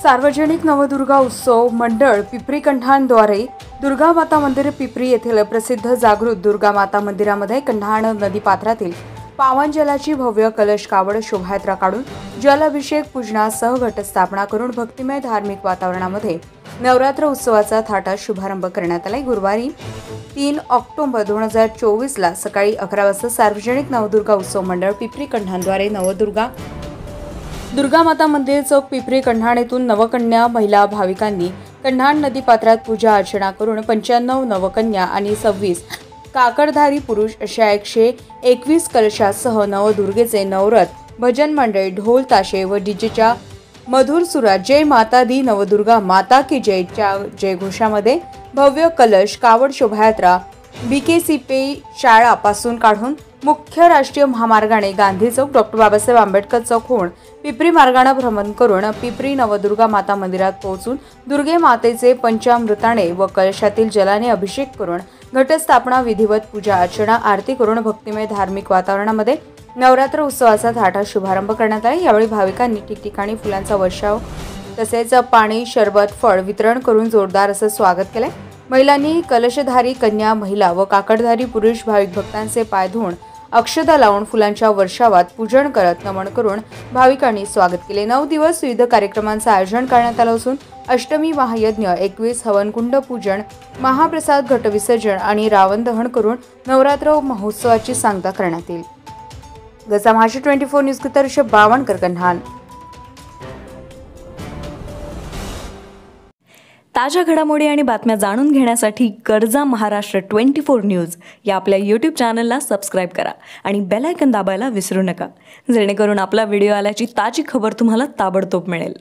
सार्वजनिक नवदुर्गा उत्सव मंडळ पिपरी कण्हांद्वारे दुर्गा माता मंदिर पिपरी येथील प्रसिद्ध जागृत दुर्गा माता मंदिरामध्ये कण्हान नदीपात्रातील पावन जलाची भव्य कलश कावड शोभायात्रा काढून जलाभिषेक पूजनासह घटस्थापना करून भक्तिमय धार्मिक वातावरणामध्ये नवरात्र उत्सवाचा थाटात शुभारंभ करण्यात आला। गुरुवारी 3 ऑक्टोबर 2024 ला सकाळी 11 वाजता सार्वजनिक नवदुर्गा उत्सव मंडळ पिपरी कण्हांद्वारे दुर्गा माता मंदिर चौक पिपरी कण्हान येथून नवकन्या महिला भाविकांनी कण्हान नदीपात्रात पूजा अर्चना करून 95 नवकन्या आणि 26 काकडधारी पुरुष अशा 121 कलशासह नवदुर्गेचे नवरथ भजन मंडळी ढोल ताशे व डीजेच्या मधुर सुरात जय माता दी नवदुर्गा माता की जयच्या जयघोषामध्ये भव्य कलश कावड शोभायात्रा बीकेसीपी शाळापासून काढून मुख्य राष्ट्रीय महामार्गाने गांधी चौक डॉक्टर बाबासाहेब आंबेडकर चौक होऊन पिपरी मार्गाने भ्रमण करून पिपरी नवदुर्गा माता मंदिरात पोहोचून दुर्गे मातेचे पंचामृताने व कलशातील जलाने अभिषेक करून घटस्थापना विधिवत पूजा अर्चना आरती करून भक्तिमय धार्मिक वातावरणामध्ये नवरात्र उत्सवाचा थाटात शुभारंभ करण्यात आला। यावेळी भाविकांनी ठिकठिकाणी फुलांचा वर्षाव तसेच पाणी शरबत फळ वितरण करून जोरदार असं स्वागत केले। महिलांनी कलशधारी कन्या महिला व काकडधारी पुरुष भाविक भक्तांचे पाय धुवून अक्षता लावून फुलांच्या वर्षावात पूजन करत नमन करून भाविकांनी स्वागत केले। 9 दिवस विविध कार्यक्रमांचे आयोजन करण्यात आले असून अष्टमी महायज्ञ 21 हवनकुंड पूजन महाप्रसाद घटविसर्जन आणि रावण दहन करून नवरात्र महोत्सवाची सांगता करण्यात येईल। गजा महाराष्ट्र 24 न्यूज के ऋषभ बावनकर कण्हान। ताज्या घडामोडी आणि बातम्या जाणून घेण्यासाठी गरजा महाराष्ट्र 24 न्यूज या आपल्या YouTube चॅनलला सबस्क्राइब करा आणि बेल आयकॉन दाबायला विसरू नका, जेणेकरून आपला व्हिडिओ आल्याची ताजी खबर तुम्हाला ताबडतोब मिळेल।